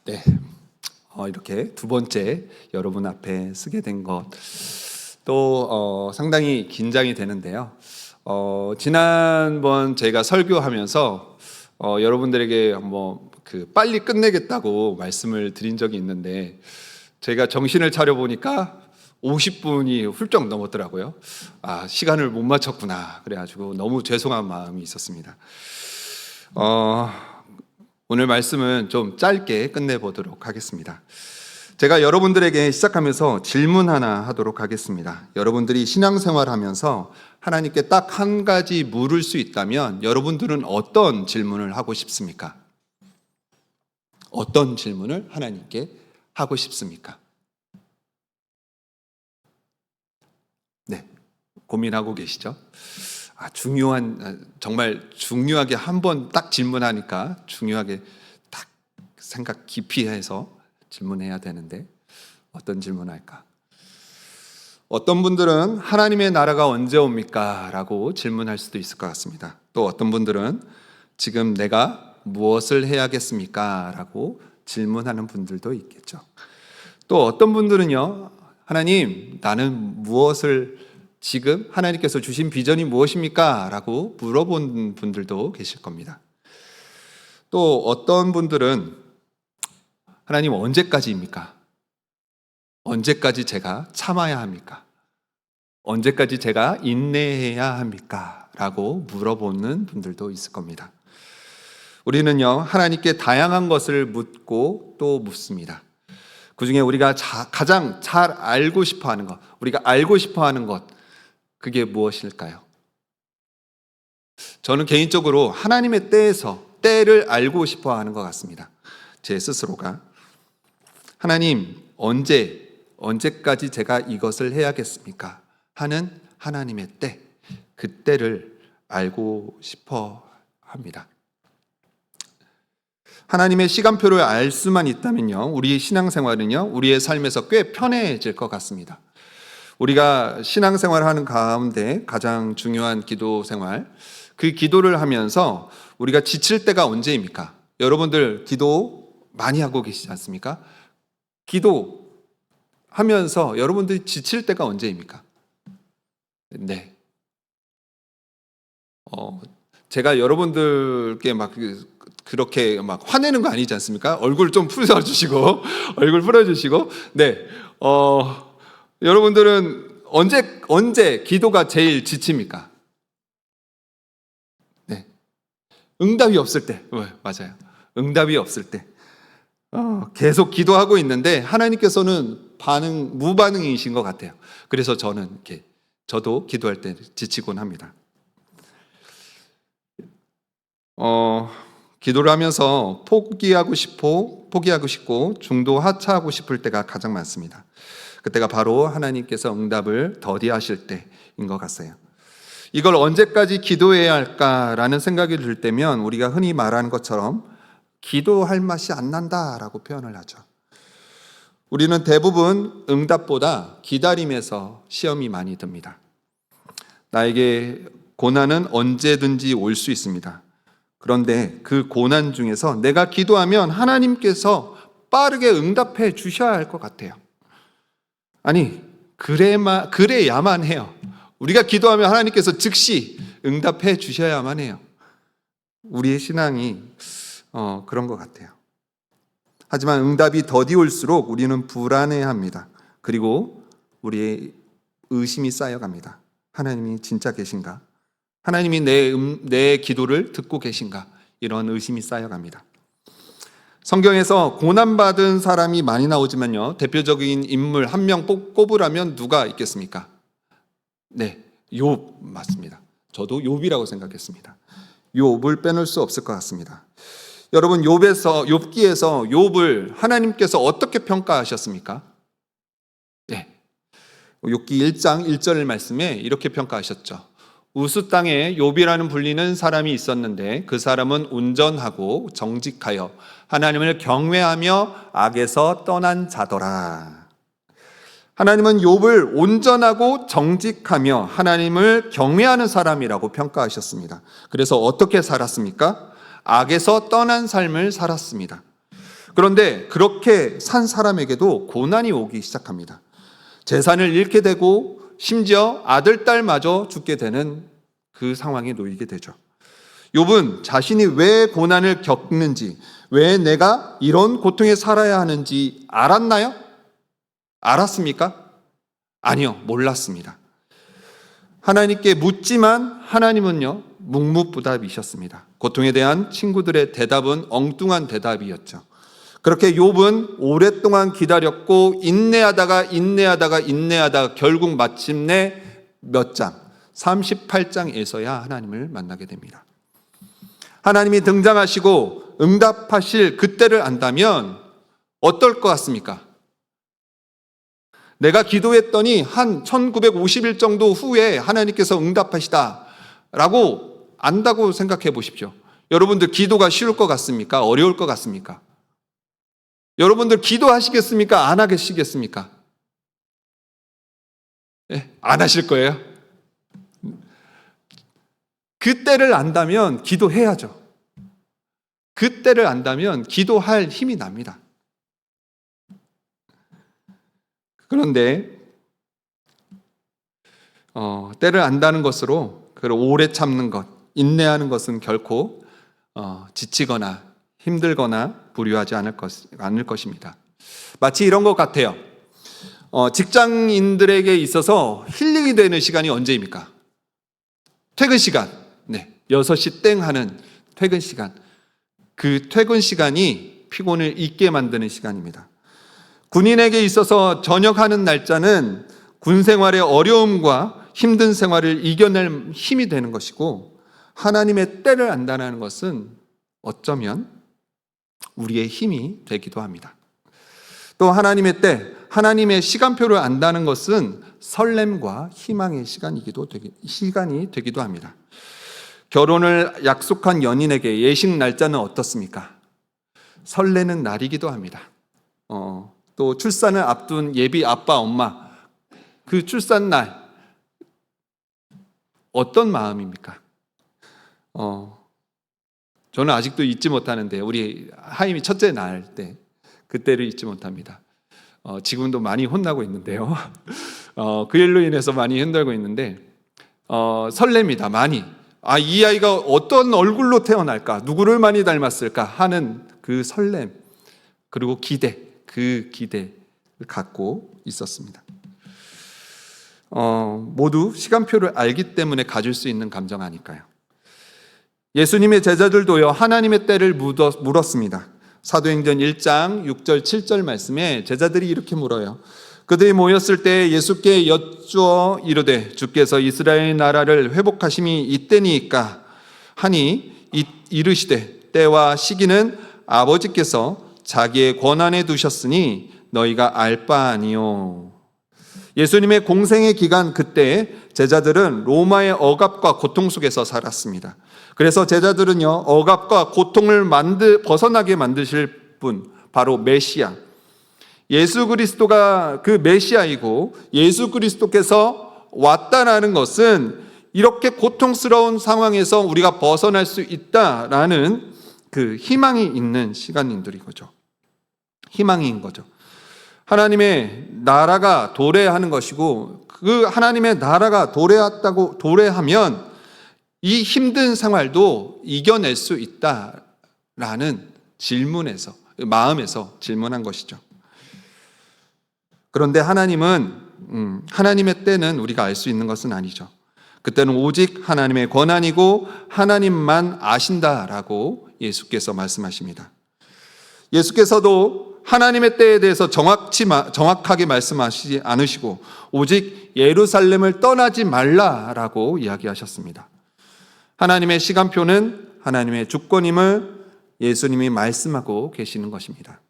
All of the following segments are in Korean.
네, 이렇게 두 번째 여러분 앞에 쓰게 된 것 또 상당히 긴장이 되는데요. 지난번 제가 설교하면서 여러분들에게 빨리 끝내겠다고 말씀을 드린 적이 있는데 제가 정신을 차려 보니까 50분이 훌쩍 넘었더라고요. 시간을 못 맞췄구나. 그래가지고 너무 죄송한 마음이 있었습니다. 오늘 말씀은 좀 짧게 끝내보도록 하겠습니다. 제가 여러분들에게 시작하면서 질문 하나 하도록 하겠습니다. 여러분들이 신앙생활 하면서 하나님께 딱 한 가지 물을 수 있다면 여러분들은 어떤 질문을 하고 싶습니까? 어떤 질문을 하나님께 하고 싶습니까? 네, 고민하고 계시죠? 정말 중요하게 한 번 딱 질문하니까 중요하게 딱 생각 깊이 해서 질문해야 되는데 어떤 질문할까? 어떤 분들은 하나님의 나라가 언제 옵니까? 라고 질문할 수도 있을 것 같습니다. 또 어떤 분들은 지금 내가 무엇을 해야겠습니까? 라고 질문하는 분들도 있겠죠. 또 어떤 분들은요, 하나님, 나는 지금 하나님께서 주신 비전이 무엇입니까? 라고 물어본 분들도 계실 겁니다. 또 어떤 분들은 하나님 언제까지입니까? 언제까지 제가 참아야 합니까? 언제까지 제가 인내해야 합니까? 라고 물어보는 분들도 있을 겁니다. 우리는요, 하나님께 다양한 것을 묻고 또 묻습니다. 그 중에 우리가 가장 잘 알고 싶어 하는 것, 우리가 알고 싶어 하는 것, 그게 무엇일까요? 저는 개인적으로 하나님의 때를 알고 싶어 하는 것 같습니다. 제 스스로가. 하나님, 언제까지 제가 이것을 해야겠습니까? 하는 하나님의 때, 그 때를 알고 싶어 합니다. 하나님의 시간표를 알 수만 있다면요, 우리 신앙생활은요, 우리의 삶에서 꽤 편해질 것 같습니다. 우리가 신앙생활을 하는 가운데 가장 중요한 기도 생활, 그 기도를 하면서 우리가 지칠 때가 언제입니까? 여러분들 기도 많이 하고 계시지 않습니까? 기도하면서 여러분들이 지칠 때가 언제입니까? 네. 제가 여러분들께 그렇게 화내는 거 아니지 않습니까? 얼굴 좀 풀어주시고, 네. 여러분들은 언제 기도가 제일 지칩니까? 네. 응답이 없을 때. 맞아요. 응답이 없을 때. 계속 기도하고 있는데 하나님께서는 무반응이신 것 같아요. 그래서 저도 기도할 때 지치곤 합니다. 기도를 하면서 포기하고 싶고 중도 하차하고 싶을 때가 가장 많습니다. 그때가 바로 하나님께서 응답을 더디하실 때인 것 같아요. 이걸 언제까지 기도해야 할까라는 생각이 들 때면 우리가 흔히 말하는 것처럼 기도할 맛이 안 난다라고 표현을 하죠. 우리는 대부분 응답보다 기다림에서 시험이 많이 듭니다. 나에게 고난은 언제든지 올 수 있습니다. 그런데 그 고난 중에서 내가 기도하면 하나님께서 빠르게 응답해 주셔야 할 것 같아요. 아니, 그래야만 해요. 우리가 기도하면 하나님께서 즉시 응답해 주셔야만 해요. 우리의 신앙이 그런 것 같아요. 하지만 응답이 더디 올수록 우리는 불안해합니다. 그리고 우리의 의심이 쌓여갑니다. 하나님이 진짜 계신가? 하나님이 내 기도를 듣고 계신가? 이런 의심이 쌓여갑니다. 성경에서 고난받은 사람이 많이 나오지만요, 대표적인 인물 한 명 꼽으라면 누가 있겠습니까? 네, 욥 맞습니다. 저도 욥이라고 생각했습니다. 욥을 빼놓을 수 없을 것 같습니다. 여러분, 욥기에서 욥을 하나님께서 어떻게 평가하셨습니까? 네, 욥기 1장 1절 말씀에 이렇게 평가하셨죠. 우스 땅에 욥이라는 불리는 사람이 있었는데 그 사람은 온전하고 정직하여 하나님을 경외하며 악에서 떠난 자더라. 하나님은 욥을 온전하고 정직하며 하나님을 경외하는 사람이라고 평가하셨습니다. 그래서 어떻게 살았습니까? 악에서 떠난 삶을 살았습니다. 그런데 그렇게 산 사람에게도 고난이 오기 시작합니다. 재산을 잃게 되고 심지어 아들, 딸마저 죽게 되는 그 상황에 놓이게 되죠. 욥은 자신이 왜 고난을 겪는지, 왜 내가 이런 고통에 살아야 하는지 알았나요? 알았습니까? 아니요, 몰랐습니다. 하나님께 묻지만 하나님은요, 묵묵부답이셨습니다. 고통에 대한 친구들의 대답은 엉뚱한 대답이었죠. 그렇게 욥은 오랫동안 기다렸고 인내하다가 결국 마침내 몇 장, 38장에서야 하나님을 만나게 됩니다. 하나님이 등장하시고 응답하실 그때를 안다면 어떨 것 같습니까? 내가 기도했더니 한 1950일 정도 후에 하나님께서 응답하시다라고 안다고 생각해 보십시오. 여러분들 기도가 쉬울 것 같습니까? 어려울 것 같습니까? 여러분들 기도하시겠습니까? 안 하시겠습니까? 네, 안 하실 거예요? 그때를 안다면 기도해야죠. 그때를 안다면 기도할 힘이 납니다. 그런데 때를 안다는 것으로 오래 참는 것, 인내하는 것은 결코 지치거나 힘들거나 불유하지 않을 것입니다. 마치 이런 것 같아요. 직장인들에게 있어서 힐링이 되는 시간이 언제입니까? 퇴근 시간. 네, 6시 땡 하는 퇴근 시간. 그 퇴근 시간이 피곤을 잊게 만드는 시간입니다. 군인에게 있어서 전역하는 날짜는 군 생활의 어려움과 힘든 생활을 이겨낼 힘이 되는 것이고, 하나님의 때를 안다는 것은 어쩌면 우리의 힘이 되기도 합니다. 또 하나님의 때, 하나님의 시간표를 안다는 것은 설렘과 희망의 시간이 되기도 합니다. 결혼을 약속한 연인에게 예식 날짜는 어떻습니까? 설레는 날이기도 합니다. 또 출산을 앞둔 예비 아빠, 엄마, 그 출산 날 어떤 마음입니까? 저는 아직도 잊지 못하는데 우리 하임이 첫째 날 때 그때를 잊지 못합니다. 지금도 많이 혼나고 있는데요. 그 일로 인해서 많이 힘들고 있는데 설렙니다. 많이. 이 아이가 어떤 얼굴로 태어날까? 누구를 많이 닮았을까? 하는 그 설렘, 그리고 기대, 그 기대를 갖고 있었습니다. 모두 시간표를 알기 때문에 가질 수 있는 감정 아닐까요? 예수님의 제자들도요, 하나님의 때를 물었습니다. 사도행전 1장 6절 7절 말씀에 제자들이 이렇게 물어요. 그들이 모였을 때 예수께 여쭈어 이르되 주께서 이스라엘 나라를 회복하심이 이때니까 하니 이르시되 때와 시기는 아버지께서 자기의 권한에 두셨으니 너희가 알 바 아니요. 예수님의 공생의 기간 그때 제자들은 로마의 억압과 고통 속에서 살았습니다. 그래서 제자들은요, 억압과 고통을 벗어나게 만드실 분, 바로 메시아, 예수 그리스도가 그 메시아이고, 예수 그리스도께서 왔다라는 것은 이렇게 고통스러운 상황에서 우리가 벗어날 수 있다라는 그 희망이 있는 시간인들인 거죠. 희망인 거죠. 하나님의 나라가 도래하는 것이고, 그 하나님의 나라가 도래하면 이 힘든 생활도 이겨낼 수 있다라는 마음에서 질문한 것이죠. 그런데 하나님의 때는 우리가 알 수 있는 것은 아니죠. 그때는 오직 하나님의 권한이고 하나님만 아신다라고 예수께서 말씀하십니다. 예수께서도 하나님의 때에 대해서 정확하게 말씀하시지 않으시고 오직 예루살렘을 떠나지 말라라고 이야기하셨습니다. 하나님의 시간표는 하나님의 주권임을 예수님이 말씀하고 계시는 것입니다.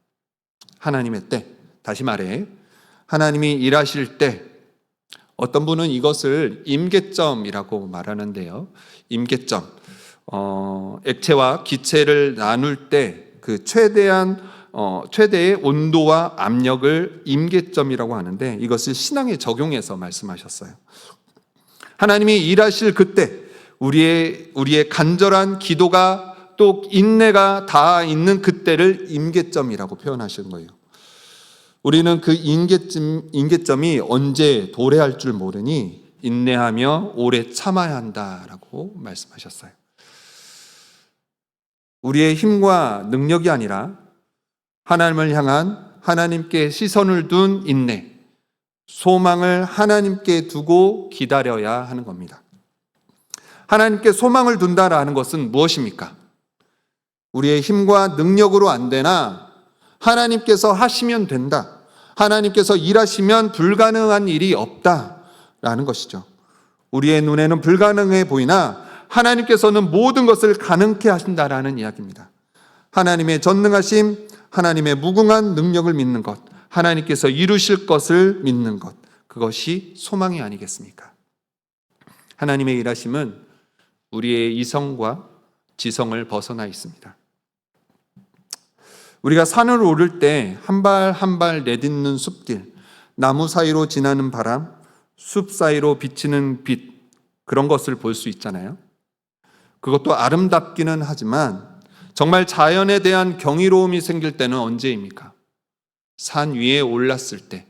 하나님의 때, 다시 말해 하나님이 일하실 때, 어떤 분은 이것을 임계점이라고 말하는데요. 임계점, 액체와 기체를 나눌 때 그 최대의 온도와 압력을 임계점이라고 하는데, 이것을 신앙에 적용해서 말씀하셨어요. 하나님이 일하실 그때 우리의 간절한 기도가 또 인내가 다 있는 그때를 임계점이라고 표현하시는 거예요. 우리는 그 임계점이 언제 도래할 줄 모르니 인내하며 오래 참아야 한다라고 말씀하셨어요. 우리의 힘과 능력이 아니라 하나님을 향한 하나님께 시선을 둔 인내, 소망을 하나님께 두고 기다려야 하는 겁니다. 하나님께 소망을 둔다라는 것은 무엇입니까? 우리의 힘과 능력으로 안 되나 하나님께서 하시면 된다. 하나님께서 일하시면 불가능한 일이 없다라는 것이죠. 우리의 눈에는 불가능해 보이나 하나님께서는 모든 것을 가능케 하신다라는 이야기입니다. 하나님의 전능하심, 하나님의 무궁한 능력을 믿는 것, 하나님께서 이루실 것을 믿는 것, 그것이 소망이 아니겠습니까? 하나님의 일하심은 우리의 이성과 지성을 벗어나 있습니다. 우리가 산을 오를 때 한 발 한 발 내딛는 숲길, 나무 사이로 지나는 바람, 숲 사이로 비치는 빛, 그런 것을 볼 수 있잖아요. 그것도 아름답기는 하지만 정말 자연에 대한 경이로움이 생길 때는 언제입니까? 산 위에 올랐을 때,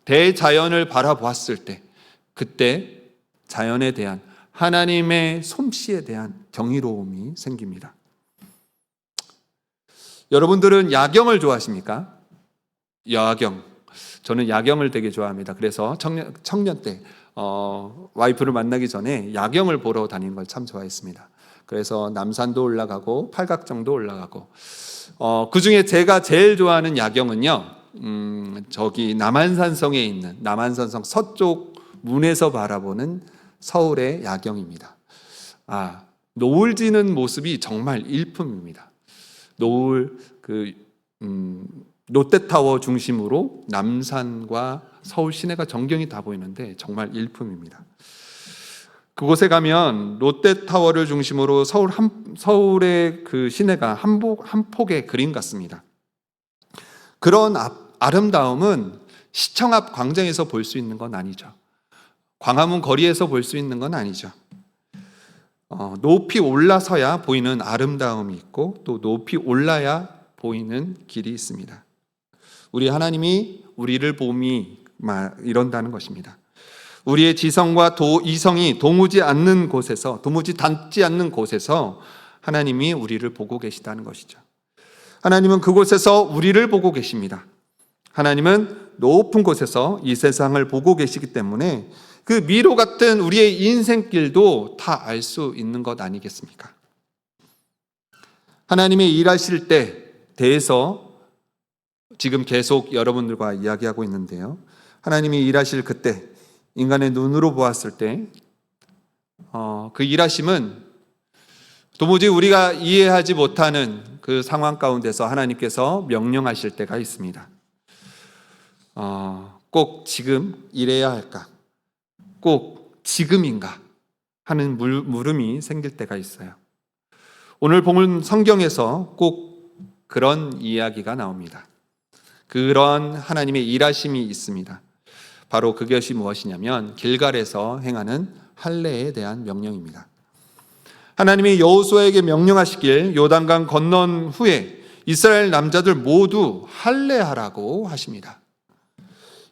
대자연을 바라보았을 때, 그때 자연에 대한 하나님의 솜씨에 대한 경이로움이 생깁니다. 여러분들은 야경을 좋아하십니까? 야경. 저는 야경을 되게 좋아합니다. 그래서 청년 때 와이프를 만나기 전에 야경을 보러 다니는 걸 참 좋아했습니다. 그래서 남산도 올라가고 팔각정도 올라가고 그 중에 제가 제일 좋아하는 야경은요, 저기 남한산성에 있는 남한산성 서쪽 문에서 바라보는 서울의 야경입니다. 노을 지는 모습이 정말 일품입니다. 노을 롯데타워 중심으로 남산과 서울 시내가 전경이 다 보이는데 정말 일품입니다. 그곳에 가면 롯데타워를 중심으로 서울의 그 시내가 한 폭의 그림 같습니다. 그런 아름다움은 시청 앞 광장에서 볼 수 있는 건 아니죠. 광화문 거리에서 볼 수 있는 건 아니죠. 높이 올라서야 보이는 아름다움이 있고 또 높이 올라야 보이는 길이 있습니다. 우리 하나님이 우리를 봄이 이런다는 것입니다. 우리의 지성과 이성이 도무지 닿지 않는 곳에서 하나님이 우리를 보고 계시다는 것이죠. 하나님은 그곳에서 우리를 보고 계십니다. 하나님은 높은 곳에서 이 세상을 보고 계시기 때문에 그 미로 같은 우리의 인생길도 다 알 수 있는 것 아니겠습니까? 하나님의 일하실 때 대해서 지금 계속 여러분들과 이야기하고 있는데요. 하나님이 일하실 그때, 인간의 눈으로 보았을 때, 그 일하심은 도무지 우리가 이해하지 못하는 그 상황 가운데서 하나님께서 명령하실 때가 있습니다. 꼭 지금 일해야 할까? 꼭 지금인가? 하는 물음이 생길 때가 있어요. 오늘 본 성경에서 꼭 그런 이야기가 나옵니다. 그런 하나님의 일하심이 있습니다. 바로 그것이 무엇이냐면 길갈에서 행하는 할례에 대한 명령입니다. 하나님이 여호수아에게 명령하시길 요단강 건넌 후에 이스라엘 남자들 모두 할례하라고 하십니다.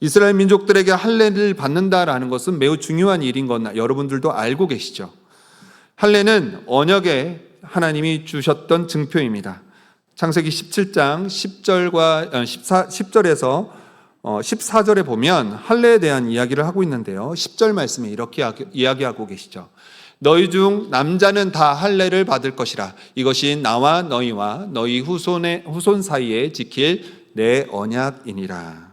이스라엘 민족들에게 할례를 받는다라는 것은 매우 중요한 일인 건 여러분들도 알고 계시죠. 할례는 언약에 하나님이 주셨던 증표입니다. 창세기 17장 10절에서 14절에 보면 할례에 대한 이야기를 하고 있는데요. 10절 말씀에 이렇게 이야기하고 계시죠. 너희 중 남자는 다 할례를 받을 것이라. 이것이 나와 너희와 너희 후손 사이에 지킬 내 언약이니라.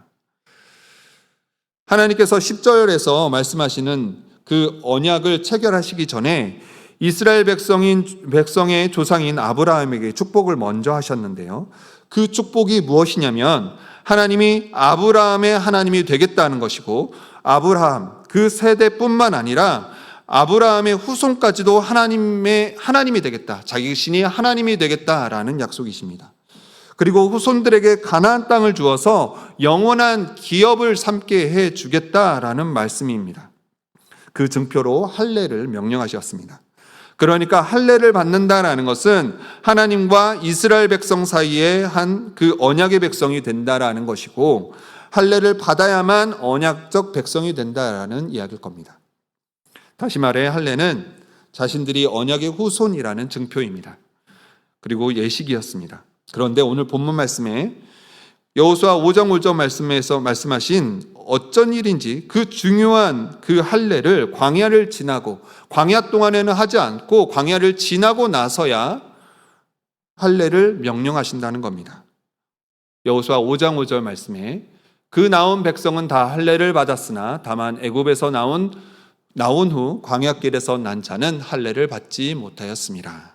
하나님께서 10절에서 말씀하시는 그 언약을 체결하시기 전에 이스라엘 백성의 조상인 아브라함에게 축복을 먼저 하셨는데요. 그 축복이 무엇이냐면 하나님이 아브라함의 하나님이 되겠다는 것이고 아브라함 그 세대뿐만 아니라 아브라함의 후손까지도 하나님이 되겠다. 자신이 하나님이 되겠다라는 약속이십니다. 그리고 후손들에게 가나안 땅을 주어서 영원한 기업을 삼게 해 주겠다라는 말씀입니다. 그 증표로 할례를 명령하셨습니다. 그러니까 할례를 받는다라는 것은 하나님과 이스라엘 백성 사이에 한 그 언약의 백성이 된다라는 것이고, 할례를 받아야만 언약적 백성이 된다라는 이야기일 겁니다. 다시 말해 할례는 자신들이 언약의 후손이라는 증표입니다. 그리고 예식이었습니다. 그런데 오늘 본문 말씀에 여호수아 5장 5절 말씀에서 말씀하신 어쩐 일인지 그 중요한 그 할례를 광야를 지나고, 광야 동안에는 하지 않고 광야를 지나고 나서야 할례를 명령하신다는 겁니다. 여호수아 5장 5절 말씀에 그 나온 백성은 다 할례를 받았으나 다만 애굽에서 나온 후 광야길에서 난 자는 할례를 받지 못하였습니다.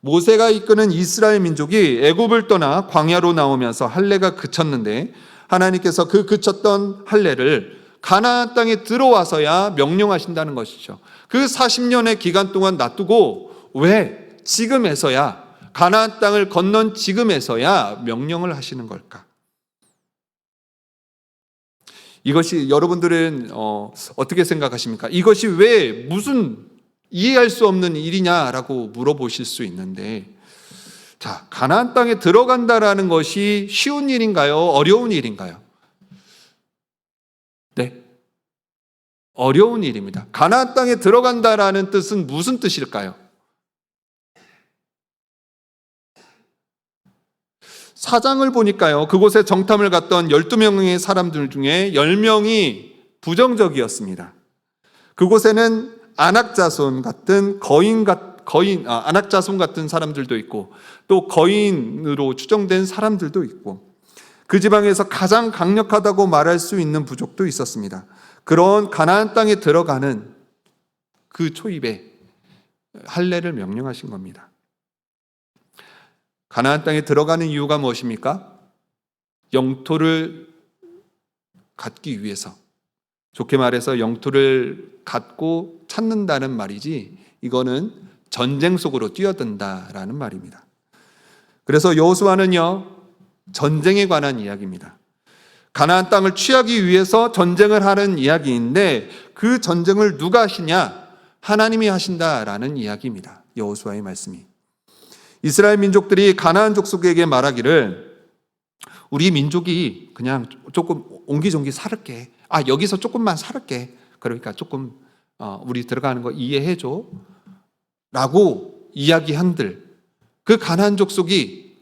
모세가 이끄는 이스라엘 민족이 애굽을 떠나 광야로 나오면서 할례가 그쳤는데, 하나님께서 그 그쳤던 할례를 가나안 땅에 들어와서야 명령하신다는 것이죠. 그 40년의 기간 동안 놔두고 왜 지금에서야, 가나안 땅을 건넌 지금에서야 명령을 하시는 걸까? 이것이 여러분들은 어떻게 생각하십니까? 이것이 왜 무슨 이해할 수 없는 일이냐라고 물어보실 수 있는데, 자, 가나안 땅에 들어간다라는 것이 쉬운 일인가요? 어려운 일인가요? 네, 어려운 일입니다. 가나안 땅에 들어간다라는 뜻은 무슨 뜻일까요? 사장을 보니까요, 그곳에 정탐을 갔던 12명의 사람들 중에 10명이 부정적이었습니다. 그곳에는 안악자손 같은 안악자손 같은 사람들도 있고, 또 거인으로 추정된 사람들도 있고, 그 지방에서 가장 강력하다고 말할 수 있는 부족도 있었습니다. 그런 가나안 땅에 들어가는 그 초입에 할례를 명령하신 겁니다. 가나안 땅에 들어가는 이유가 무엇입니까? 영토를 갖기 위해서, 좋게 말해서 영토를 갖고 찾는다는 말이지, 이거는 전쟁 속으로 뛰어든다라는 말입니다. 그래서 여호수아는요, 전쟁에 관한 이야기입니다. 가나안 땅을 취하기 위해서 전쟁을 하는 이야기인데, 그 전쟁을 누가 하시냐? 하나님이 하신다라는 이야기입니다. 여호수아의 말씀이. 이스라엘 민족들이 가나안 족속에게 말하기를, 우리 민족이 그냥 조금 옹기종기 살을게. 여기서 조금만 살을게. 그러니까 조금 우리 들어가는 거 이해해줘 라고 이야기한들, 그 가나안 족속이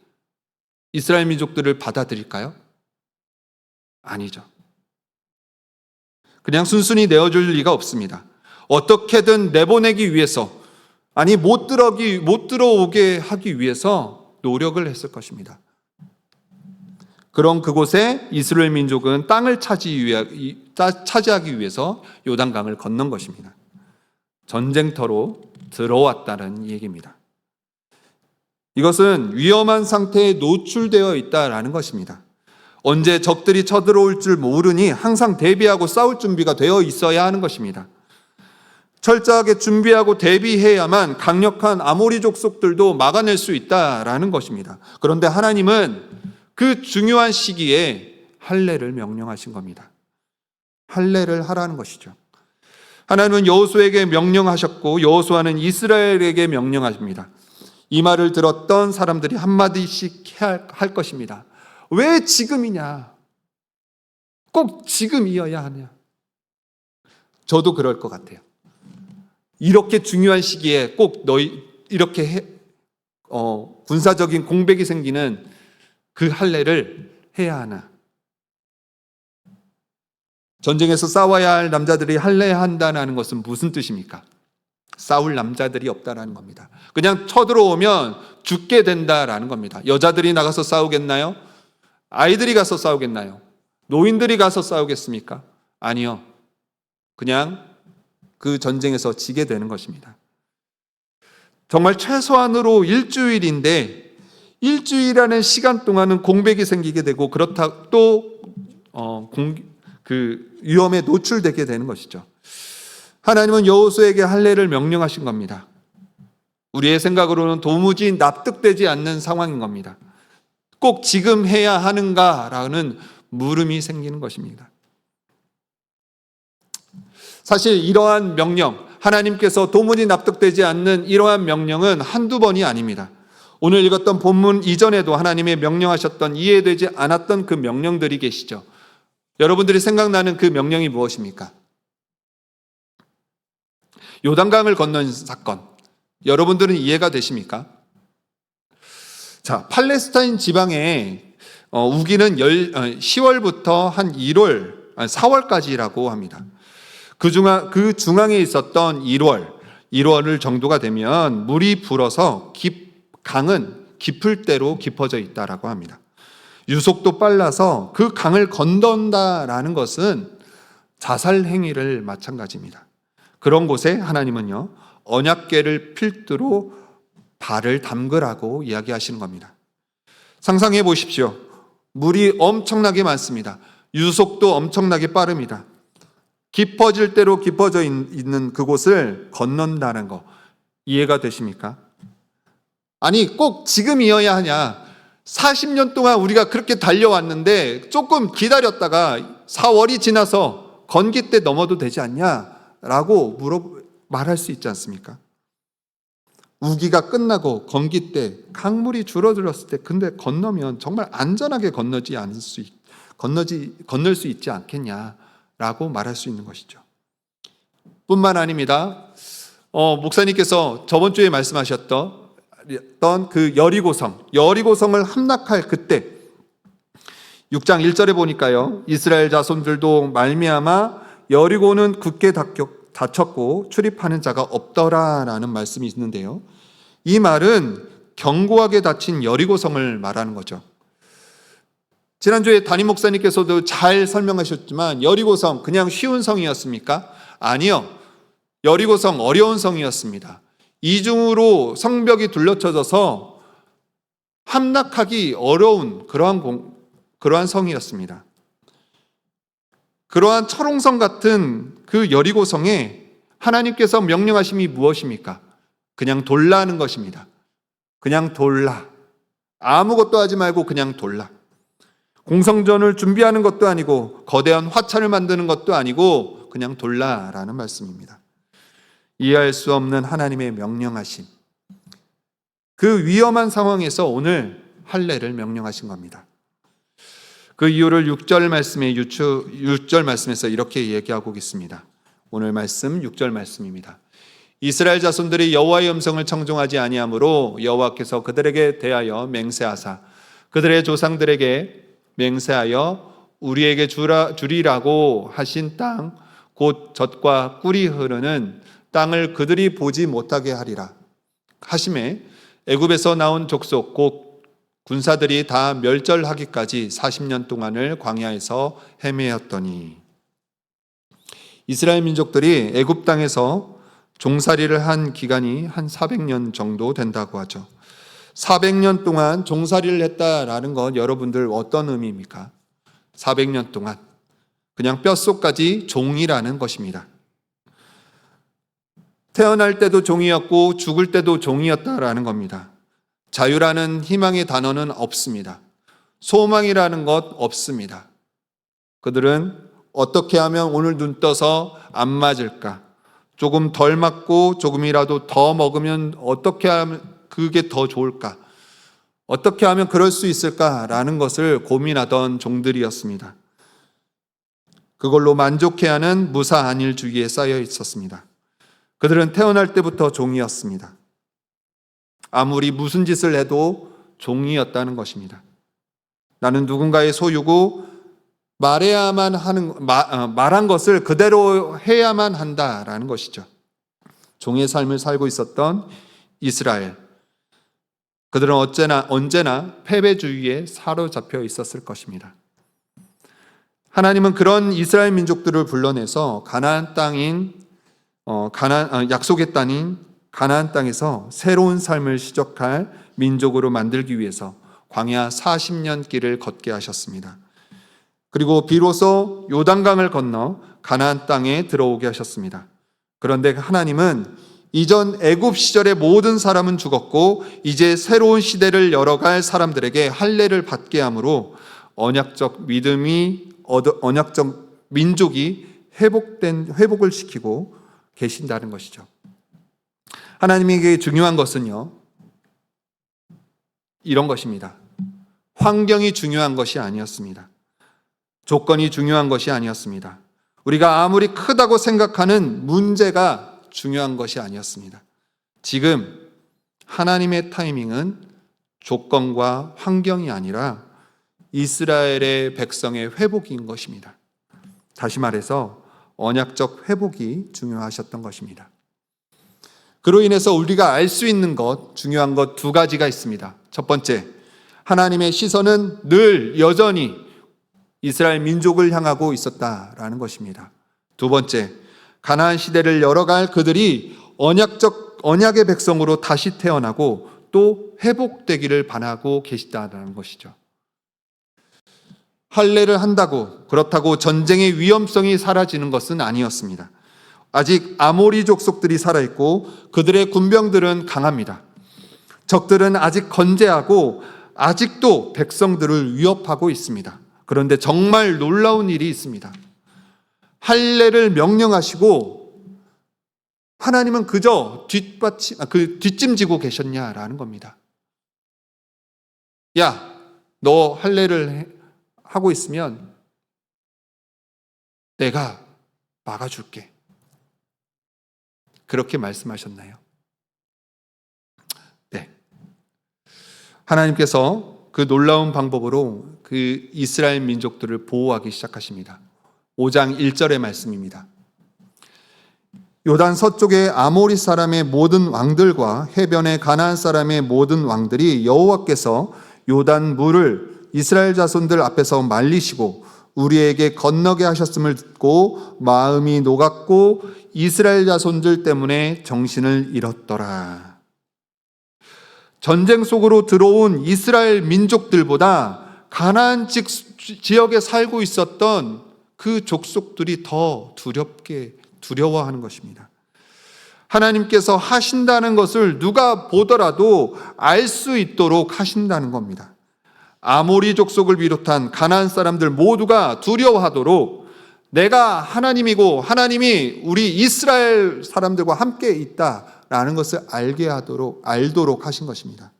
이스라엘 민족들을 받아들일까요? 아니죠. 그냥 순순히 내어줄 리가 없습니다. 어떻게든 내보내기 위해서, 못 들어오게 하기 위해서 노력을 했을 것입니다. 그런 그곳에 이스라엘 민족은 땅을 차지하기 위해서 요단강을 건넌 것입니다. 전쟁터로 들어왔다는 얘기입니다. 이것은 위험한 상태에 노출되어 있다라는 것입니다. 언제 적들이 쳐들어올 줄 모르니 항상 대비하고 싸울 준비가 되어 있어야 하는 것입니다. 철저하게 준비하고 대비해야만 강력한 아모리 족속들도 막아낼 수 있다라는 것입니다. 그런데 하나님은 그 중요한 시기에 할례를 명령하신 겁니다. 할례를 하라는 것이죠. 하나님은 여호수아에게 명령하셨고, 여호수아는 이스라엘에게 명령하십니다. 이 말을 들었던 사람들이 한마디씩 할 것입니다. 왜 지금이냐? 꼭 지금이어야 하냐? 저도 그럴 것 같아요. 이렇게 중요한 시기에 꼭 이렇게 군사적인 공백이 생기는 그 할례를 해야 하나? 전쟁에서 싸워야 할 남자들이 할례한다는 것은 무슨 뜻입니까? 싸울 남자들이 없다라는 겁니다. 그냥 쳐들어오면 죽게 된다라는 겁니다. 여자들이 나가서 싸우겠나요? 아이들이 가서 싸우겠나요? 노인들이 가서 싸우겠습니까? 아니요. 그냥 그 전쟁에서 지게 되는 것입니다. 정말 최소한으로 일주일인데, 일주일이라는 시간 동안은 공백이 생기게 되고, 그렇다 또 그 위험에 노출되게 되는 것이죠. 하나님은 여호수아에게 할례를 명령하신 겁니다. 우리의 생각으로는 도무지 납득되지 않는 상황인 겁니다. 꼭 지금 해야 하는가라는 물음이 생기는 것입니다. 사실 이러한 명령, 하나님께서 도무지 납득되지 않는 이러한 명령은 한두 번이 아닙니다. 오늘 읽었던 본문 이전에도 하나님의 명령하셨던 이해되지 않았던 그 명령들이 계시죠. 여러분들이 생각나는 그 명령이 무엇입니까? 요단강을 건넌 사건. 여러분들은 이해가 되십니까? 자, 팔레스타인 지방에 우기는 10월부터 한 4월까지라고 합니다. 그 중앙에 있었던 1월 정도가 되면 물이 불어서 강은 깊을 대로 깊어져 있다라고 합니다. 유속도 빨라서 그 강을 건넌다라는 것은 자살 행위를 마찬가지입니다. 그런 곳에 하나님은요, 언약궤를 필두로 발을 담그라고 이야기하시는 겁니다. 상상해 보십시오. 물이 엄청나게 많습니다. 유속도 엄청나게 빠릅니다. 깊어질 대로 깊어져 있는 그곳을 건넌다는 거 이해가 되십니까? 아니, 꼭 지금이어야 하냐? 40년 동안 우리가 그렇게 달려왔는데 조금 기다렸다가 4월이 지나서 건기 때 넘어도 되지 않냐라고 말할 수 있지 않습니까? 우기가 끝나고 건기 때 강물이 줄어들었을 때 근데 건너면 정말 안전하게 건널 수 있지 않겠냐라고 말할 수 있는 것이죠. 뿐만 아닙니다. 목사님께서 저번 주에 말씀하셨던 그 여리고성을 함락할 그때 6장 1절에 보니까요, 이스라엘 자손들도 말미암아 여리고는 굳게 닫혔고 출입하는 자가 없더라라는 말씀이 있는데요, 이 말은 견고하게 닫힌 여리고성을 말하는 거죠. 지난주에 담임 목사님께서도 잘 설명하셨지만 여리고성 그냥 쉬운 성이었습니까? 아니요. 여리고성 어려운 성이었습니다. 이중으로 성벽이 둘러쳐져서 함락하기 어려운 그러한 성이었습니다. 그러한 철옹성 같은 그 여리고성에 하나님께서 명령하심이 무엇입니까? 그냥 돌라는 것입니다. 그냥 돌라. 아무것도 하지 말고 그냥 돌라. 공성전을 준비하는 것도 아니고 거대한 화찬을 만드는 것도 아니고 그냥 돌라라는 말씀입니다. 이해할 수 없는 하나님의 명령하심. 그 위험한 상황에서 오늘 할례를 명령하신 겁니다. 그 이유를 6절 말씀에서 이렇게 얘기하고 있습니다. 오늘 말씀 6절 말씀입니다. 이스라엘 자손들이 여호와의 음성을 청종하지 아니하므로 여호와께서 그들에게 대하여 맹세하사 그들의 조상들에게 맹세하여 우리에게 주리라고 하신 땅 곧 젖과 꿀이 흐르는 땅을 그들이 보지 못하게 하리라 하심에 애굽에서 나온 족속 곧 군사들이 다 멸절하기까지 40년 동안을 광야에서 헤매었더니, 이스라엘 민족들이 애굽 땅에서 종살이를 한 기간이 한 400년 정도 된다고 하죠. 400년 동안 종살이를 했다라는 건 여러분들 어떤 의미입니까? 400년 동안 그냥 뼛속까지 종이라는 것입니다. 태어날 때도 종이었고 죽을 때도 종이었다라는 겁니다. 자유라는 희망의 단어는 없습니다. 소망이라는 것 없습니다. 그들은 어떻게 하면 오늘 눈 떠서 안 맞을까? 조금 덜 맞고 조금이라도 더 먹으면 어떻게 하면 그게 더 좋을까? 어떻게 하면 그럴 수 있을까라는 것을 고민하던 종들이었습니다. 그걸로 만족해하는 무사안일주의에 쌓여 있었습니다. 그들은 태어날 때부터 종이었습니다. 아무리 무슨 짓을 해도 종이었다는 것입니다. 나는 누군가의 소유고 말한 것을 그대로 해야만 한다라는 것이죠. 종의 삶을 살고 있었던 이스라엘. 그들은 언제나 패배주의에 사로잡혀 있었을 것입니다. 하나님은 그런 이스라엘 민족들을 불러내서 약속의 땅인 가나안 땅에서 새로운 삶을 시작할 민족으로 만들기 위해서 광야 40년 길을 걷게 하셨습니다. 그리고 비로소 요단강을 건너 가나안 땅에 들어오게 하셨습니다. 그런데 하나님은 이전 애굽 시절의 모든 사람은 죽었고 이제 새로운 시대를 열어갈 사람들에게 할례를 받게 함으로 언약적 민족이 회복을 시키고 계신다는 것이죠. 하나님에게 중요한 것은요, 이런 것입니다. 환경이 중요한 것이 아니었습니다. 조건이 중요한 것이 아니었습니다. 우리가 아무리 크다고 생각하는 문제가 중요한 것이 아니었습니다. 지금 하나님의 타이밍은 조건과 환경이 아니라 이스라엘의 백성의 회복인 것입니다. 다시 말해서 언약적 회복이 중요하셨던 것입니다. 그로 인해서 우리가 알 수 있는 것, 중요한 것 두 가지가 있습니다. 첫 번째, 하나님의 시선은 늘 여전히 이스라엘 민족을 향하고 있었다라는 것입니다. 두 번째, 가나안 시대를 열어갈 그들이 언약의 백성으로 다시 태어나고 또 회복되기를 바라고 계시다라는 것이죠. 할례를 한다고 그렇다고 전쟁의 위험성이 사라지는 것은 아니었습니다. 아직 아모리 족속들이 살아있고 그들의 군병들은 강합니다. 적들은 아직 건재하고 아직도 백성들을 위협하고 있습니다. 그런데 정말 놀라운 일이 있습니다. 할례를 명령하시고 하나님은 그저 뒷짐지고 계셨냐라는 겁니다. 야, 너 할례를 하고 있으면 내가 막아줄게. 그렇게 말씀하셨나요? 네. 하나님께서 그 놀라운 방법으로 그 이스라엘 민족들을 보호하기 시작하십니다. 5장 1절의 말씀입니다. 요단 서쪽의 아모리 사람의 모든 왕들과 해변의 가나안 사람의 모든 왕들이 여호와께서 요단 물을 이스라엘 자손들 앞에서 말리시고 우리에게 건너게 하셨음을 듣고 마음이 녹았고 이스라엘 자손들 때문에 정신을 잃었더라. 전쟁 속으로 들어온 이스라엘 민족들보다 가나안 지역에 살고 있었던 그 족속들이 더 두려워하는 것입니다. 하나님께서 하신다는 것을 누가 보더라도 알 수 있도록 하신다는 겁니다. 아모리 족속을 비롯한 가나안 사람들 모두가 두려워하도록 내가 하나님이고 하나님이 우리 이스라엘 사람들과 함께 있다라는 것을 알도록 하신 것입니다.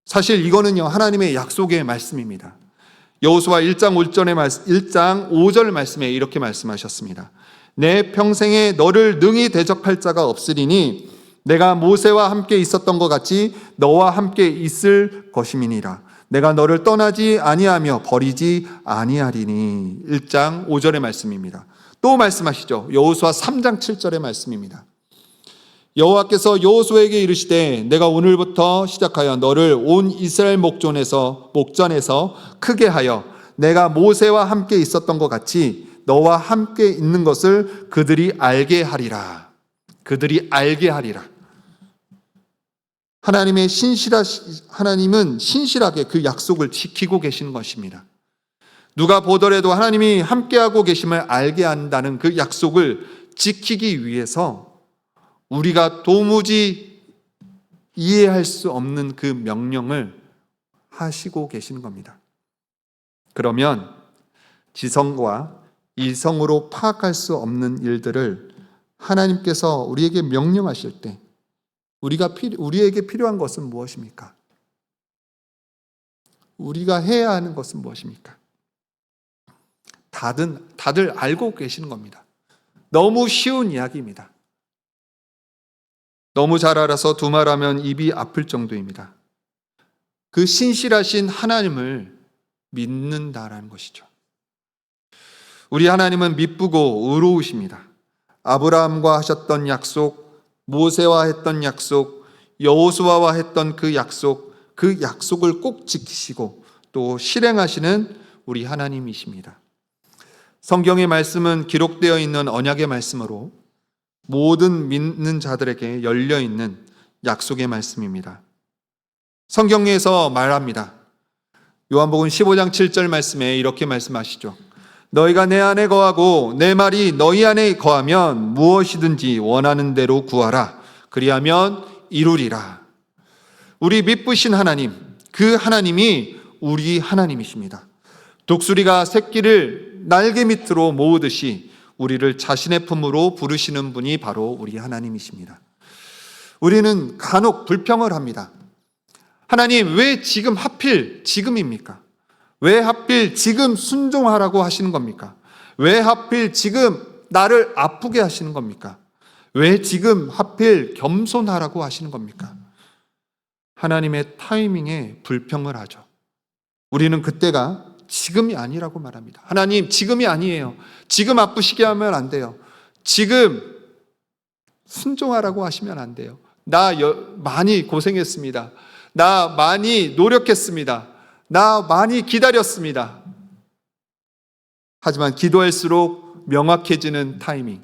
사실 이거는요, 하나님의 약속의 말씀입니다. 여호수아 1장 5절 말씀에 이렇게 말씀하셨습니다. 내 평생에 너를 능히 대적할 자가 없으리니 내가 모세와 함께 있었던 것 같이 너와 함께 있을 것임이니라. 내가 너를 떠나지 아니하며 버리지 아니하리니. 1장 5절의 말씀입니다. 또 말씀하시죠. 여호수아 3장 7절의 말씀입니다. 여호와께서 여호수아에게 이르시되 내가 오늘부터 시작하여 너를 온 이스라엘 목전에서 크게 하여 내가 모세와 함께 있었던 것 같이 너와 함께 있는 것을 그들이 알게 하리라. 그들이 알게 하리라. 하나님은 신실하게 그 약속을 지키고 계시는 것입니다. 누가 보더라도 하나님이 함께하고 계심을 알게 한다는 그 약속을 지키기 위해서 우리가 도무지 이해할 수 없는 그 명령을 하시고 계시는 겁니다. 그러면 지성과 이성으로 파악할 수 없는 일들을 하나님께서 우리에게 명령하실 때 우리에게 필요한 것은 무엇입니까? 우리가 해야 하는 것은 무엇입니까? 다들 알고 계시는 겁니다. 너무 쉬운 이야기입니다. 너무 잘 알아서 두말하면 입이 아플 정도입니다. 그 신실하신 하나님을 믿는다라는 것이죠. 우리 하나님은 미쁘고 의로우십니다. 아브라함과 하셨던 약속, 모세와 했던 약속, 여호수아와 했던 그 약속을 꼭 지키시고 또 실행하시는 우리 하나님이십니다. 성경의 말씀은 기록되어 있는 언약의 말씀으로 모든 믿는 자들에게 열려있는 약속의 말씀입니다. 성경에서 말합니다. 요한복음 15장 7절 말씀에 이렇게 말씀하시죠. 너희가 내 안에 거하고 내 말이 너희 안에 거하면 무엇이든지 원하는 대로 구하라. 그리하면 이루리라. 우리 미쁘신 하나님, 그 하나님이 우리 하나님이십니다. 독수리가 새끼를 날개 밑으로 모으듯이 우리를 자신의 품으로 부르시는 분이 바로 우리 하나님이십니다. 우리는 간혹 불평을 합니다. 하나님, 왜 지금 하필 지금입니까? 왜 하필 지금 순종하라고 하시는 겁니까? 왜 하필 지금 나를 아프게 하시는 겁니까? 왜 지금 하필 겸손하라고 하시는 겁니까? 하나님의 타이밍에 불평을 하죠. 우리는 그때가 지금이 아니라고 말합니다. 하나님, 지금이 아니에요. 지금 아프시게 하면 안 돼요. 지금 순종하라고 하시면 안 돼요. 나 많이 고생했습니다. 나 많이 노력했습니다. 나 많이 기다렸습니다. 하지만 기도할수록 명확해지는 타이밍.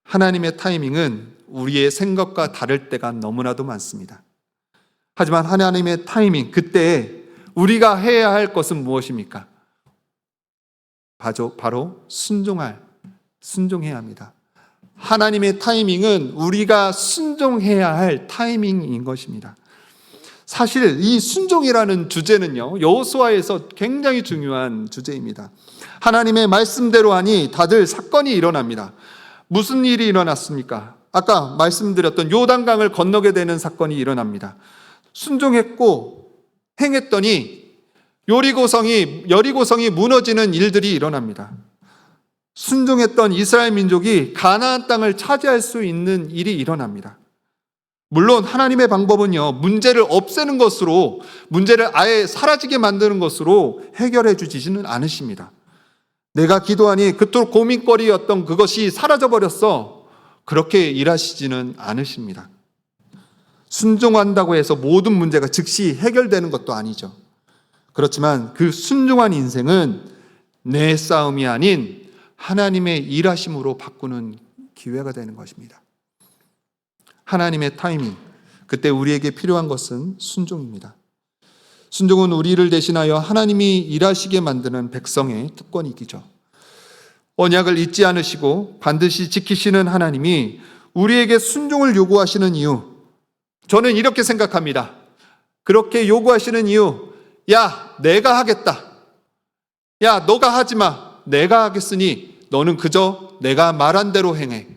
하나님의 타이밍은 우리의 생각과 다를 때가 너무나도 많습니다. 하지만 하나님의 타이밍, 그때 우리가 해야 할 것은 무엇입니까? 바로 순종해야 합니다. 하나님의 타이밍은 우리가 순종해야 할 타이밍인 것입니다. 사실 이 순종이라는 주제는요, 여호수아에서 굉장히 중요한 주제입니다. 하나님의 말씀대로 하니 다들 사건이 일어납니다. 무슨 일이 일어났습니까? 아까 말씀드렸던 요단강을 건너게 되는 사건이 일어납니다. 순종했고 행했더니 여리고성이 무너지는 일들이 일어납니다. 순종했던 이스라엘 민족이 가나안 땅을 차지할 수 있는 일이 일어납니다. 물론 하나님의 방법은요, 문제를 없애는 것으로, 문제를 아예 사라지게 만드는 것으로 해결해 주지는 않으십니다. 내가 기도하니 그토록 고민거리였던 그것이 사라져버렸어, 그렇게 일하시지는 않으십니다. 순종한다고 해서 모든 문제가 즉시 해결되는 것도 아니죠. 그렇지만 그 순종한 인생은 내 싸움이 아닌 하나님의 일하심으로 바꾸는 기회가 되는 것입니다. 하나님의 타이밍, 그때 우리에게 필요한 것은 순종입니다. 순종은 우리를 대신하여 하나님이 일하시게 만드는 백성의 특권이기죠. 언약을 잊지 않으시고 반드시 지키시는 하나님이 우리에게 순종을 요구하시는 이유, 저는 이렇게 생각합니다. 그렇게 요구하시는 이유, 야, 내가 하겠다. 야, 너가 하지 마. 내가 하겠으니 너는 그저 내가 말한 대로 행해.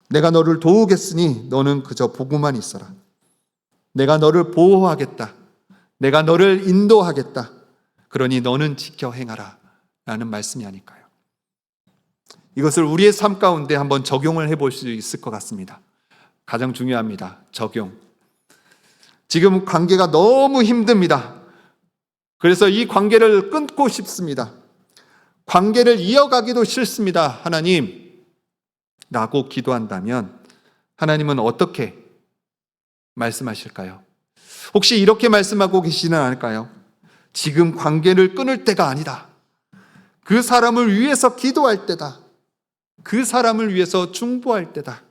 내가 너를 도우겠으니 너는 그저 보고만 있어라. 내가 너를 보호하겠다. 내가 너를 인도하겠다. 그러니 너는 지켜 행하라. 라는 말씀이 아닐까요? 이것을 우리의 삶 가운데 한번 적용을 해볼 수 있을 것 같습니다. 가장 중요합니다. 적용. 지금 관계가 너무 힘듭니다. 그래서 이 관계를 끊고 싶습니다. 관계를 이어가기도 싫습니다. 하나님, 라고 기도한다면 하나님은 어떻게 말씀하실까요? 혹시 이렇게 말씀하고 계시는 않을까요? 지금 관계를 끊을 때가 아니다. 그 사람을 위해서 기도할 때다. 그 사람을 위해서 중보할 때다.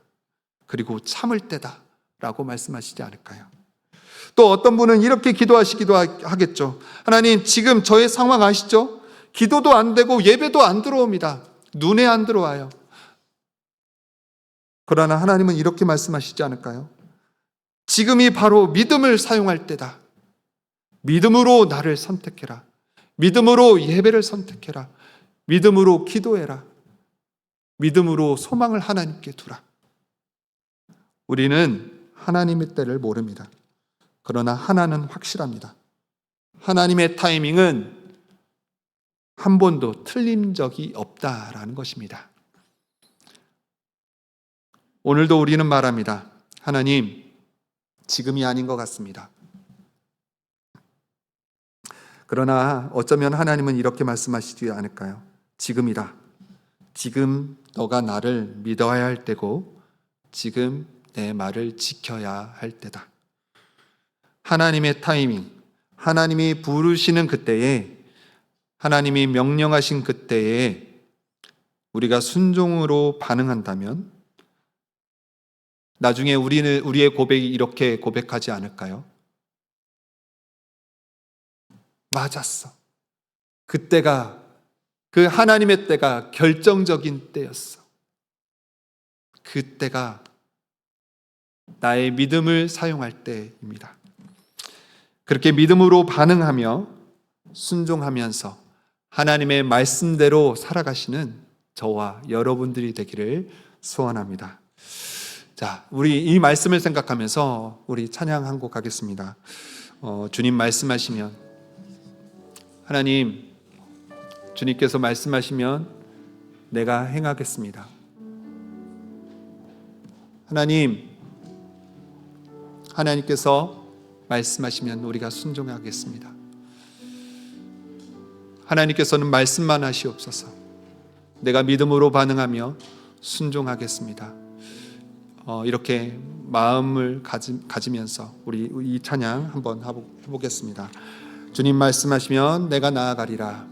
그리고 참을 때다. 라고 말씀하시지 않을까요? 또 어떤 분은 이렇게 기도하시기도 하겠죠. 하나님, 지금 저의 상황 아시죠? 기도도 안 되고 예배도 안 들어옵니다. 눈에 안 들어와요. 그러나 하나님은 이렇게 말씀하시지 않을까요? 지금이 바로 믿음을 사용할 때다. 믿음으로 나를 선택해라. 믿음으로 예배를 선택해라. 믿음으로 기도해라. 믿음으로 소망을 하나님께 두라. 우리는 하나님의 때를 모릅니다. 그러나 하나는 확실합니다. 하나님의 타이밍은 한 번도 틀린 적이 없다라는 것입니다. 오늘도 우리는 말합니다. 하나님, 지금이 아닌 것 같습니다. 그러나 어쩌면 하나님은 이렇게 말씀하시지 않을까요? 지금이다. 지금 너가 나를 믿어야 할 때고 지금 내 말을 지켜야 할 때다. 하나님의 타이밍, 하나님이 부르시는 그때에, 하나님이 명령하신 그때에 우리가 순종으로 반응한다면 나중에 우리의 고백이 이렇게 고백하지 않을까요? 맞았어. 그때가, 그 하나님의 때가 결정적인 때였어. 그때가 나의 믿음을 사용할 때입니다. 그렇게 믿음으로 반응하며 순종하면서 하나님의 말씀대로 살아가시는 저와 여러분들이 되기를 소원합니다. 자, 우리 이 말씀을 생각하면서 우리 찬양 한 곡 하겠습니다. 주님 말씀하시면, 하나님, 주님께서 말씀하시면 내가 행하겠습니다. 하나님께서 말씀하시면 우리가 순종하겠습니다. 하나님께서는 말씀만 하시옵소서. 내가 믿음으로 반응하며 순종하겠습니다. 이렇게 마음을 가지면서 우리 이 찬양 한번 해보겠습니다. 주님 말씀하시면 내가 나아가리라.